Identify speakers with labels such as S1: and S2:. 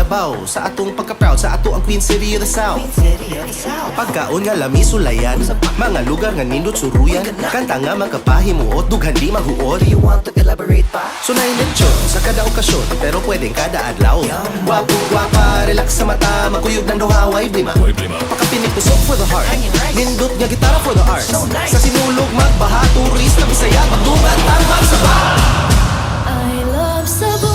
S1: labaw sa atong pagka-proud sa ato ang Queen City of the South. Pagkaon nga lami sulayan, mga lugar nga nindot suruyan, kanta nga magkapahimuot, dughan di maghuot.
S2: Do you want to elaborate pa?
S1: So nailetsyon sa kada okasyon, pero pwedeng kada adlaw. Wapo, gwapa, relax sa mata, makuyog ng duhaway, blima. Pakapinig pusok for the heart, nindot nga gitara for the arts. Sa sinulog, magbaha, turista, bisaya, magdugan, tambang sa bar.
S3: I love Cebu.